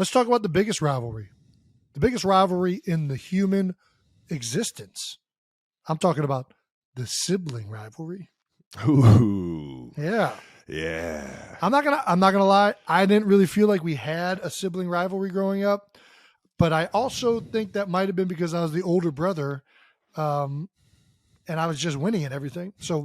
Let's talk about the biggest rivalry in the human existence. I'm talking about the sibling rivalry. Ooh. Yeah. Yeah. I'm not gonna lie. I didn't really feel like we had a sibling rivalry growing up, but I also think that might have been because I was the older brother, and I was just winning at everything. So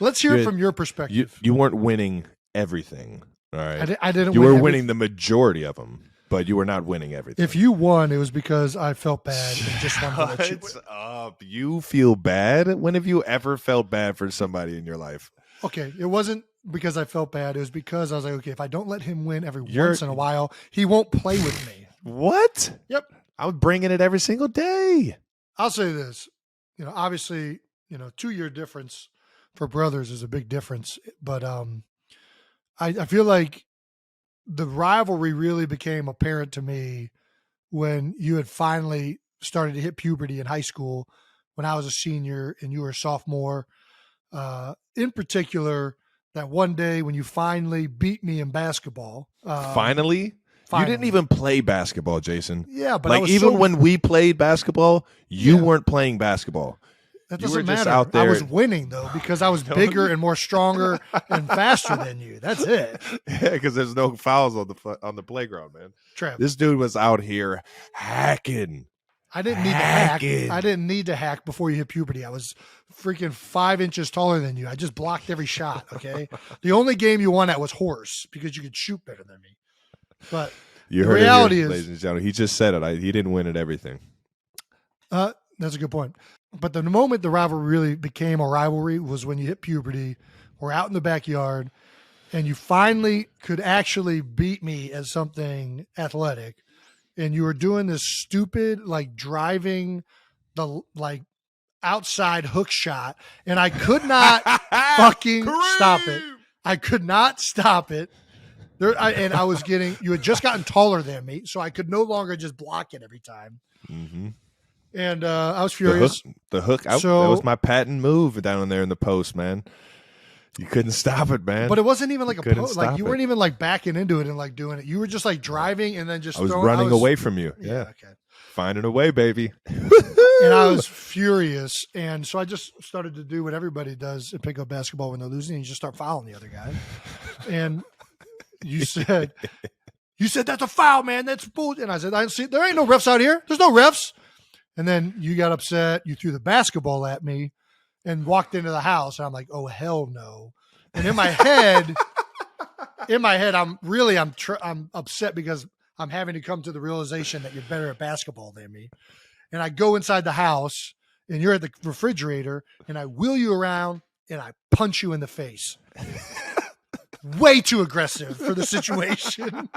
let's hear it from your perspective. You weren't winning everything. All right. I didn't. You were winning the majority of them, but you were not winning everything. If you won, it was because I felt bad and just wanted to let you win. What's up? You feel bad? When have you ever felt bad for somebody in your life? Okay, it wasn't because I felt bad. It was because I was like, okay, if I don't let him win once in a while, he won't play with me. What? Yep. I was bringing it every single day. I'll say this. Obviously, 2-year difference for brothers is a big difference. But I feel like the rivalry really became apparent to me when you had finally started to hit puberty in high school, when I was a senior and you were a sophomore. In particular, that one day when you finally beat me in basketball. Finally? You didn't even play basketball, Jason. Yeah, but like even when we played basketball, you weren't playing basketball. That doesn't matter. Out there. I was winning though because I was bigger and more stronger and faster than you. That's it. Yeah, because there's no fouls on the playground, man. Travis. This dude was out here hacking. I didn't need to hack. I didn't need to hack before you hit puberty. I was freaking 5 inches taller than you. I just blocked every shot. Okay. The only game you won at was horse because you could shoot better than me. But the reality is, ladies and gentlemen, he just said it. He didn't win at everything. That's a good point. But the moment the rivalry really became a rivalry was when you hit puberty. We're out in the backyard, and you finally could actually beat me as something athletic. And you were doing this stupid, driving the, outside hook shot. And I could not fucking stop it. I could not stop it. And I was you had just gotten taller than me, so I could no longer just block it every time. Mm-hmm. And I was furious. The hook. That was my patent move down there in the post, man. You couldn't stop it, man. But it wasn't even like a post. You weren't even backing into it and doing it. You were just driving and then just I was running away from you. Yeah. Okay. Finding a way, baby. And I was furious. And so I just started to do what everybody does in pickup basketball when they're losing. You just start fouling the other guy. And you said, that's a foul, man. That's bullshit. And I said, I see, there ain't no refs out here. There's no refs. And then you got upset. You threw the basketball at me and walked into the house. And I'm like, oh, hell no. And in my head, I'm upset because I'm having to come to the realization that you're better at basketball than me. And I go inside the house and you're at the refrigerator and I wheel you around and I punch you in the face. Way too aggressive for the situation.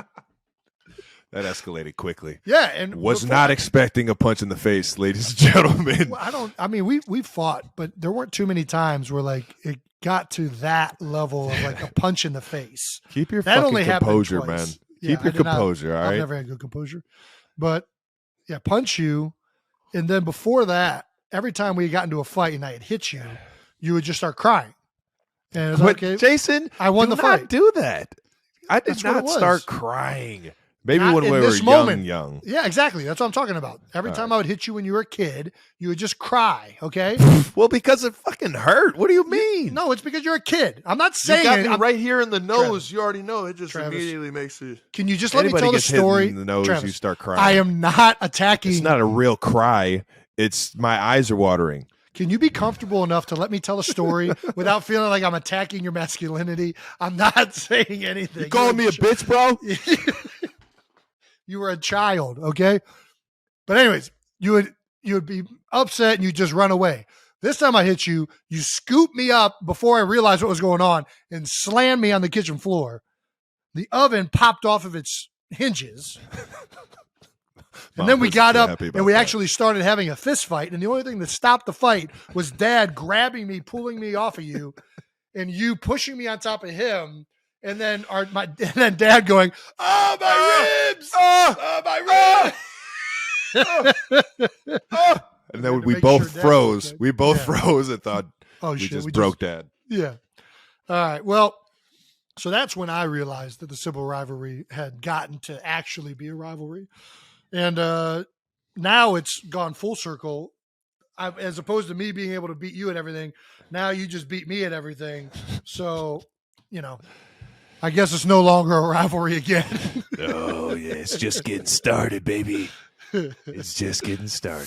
That escalated quickly. Yeah, and was not expecting a punch in the face, ladies and gentlemen. Well, we fought, but there weren't too many times where it got to that level of a punch in the face. Keep your fucking composure, man. Keep your composure, all right? I've never had good composure. But yeah, punch you, and then before that, every time we got into a fight and I had hit you, you would just start crying. And it was okay, Jason, I won the fight. Do that. I did not start crying. Maybe not when we were young. Yeah, exactly. That's what I'm talking about. Every time I would hit you when you were a kid, you would just cry, okay? Well, because it fucking hurt. What do you mean? No, it's because you're a kid. I'm not saying you got me right here in the nose. Travis, you already know. It just Travis, immediately makes it. Can you just let me tell the story? In the nose, Travis, you start crying. I am not attacking. It's not a real cry. It's my eyes are watering. Can you be comfortable enough to let me tell a story without feeling like I'm attacking your masculinity? I'm not saying anything. You calling me a bitch, bro? You were a child, okay? But anyways, you would be upset and you just run away. This time I hit you, you scooped me up before I realized what was going on and slammed me on the kitchen floor. The oven popped off of its hinges. And then we got up and we actually started having a fist fight. And the only thing that stopped the fight was Dad grabbing me, pulling me off of you, and you pushing me on top of him. And then Dad going, "Oh, my ribs! Oh, my ribs!" And then we both froze. Okay. We both froze and thought, we just broke Dad. Yeah. All right. Well, So that's when I realized that the Sibling Rivalry had gotten to actually be a rivalry. And now it's gone full circle. As opposed to me being able to beat you at everything, now you just beat me at everything. So, I guess it's no longer a rivalry again. Oh, yeah. It's just getting started, baby. It's just getting started.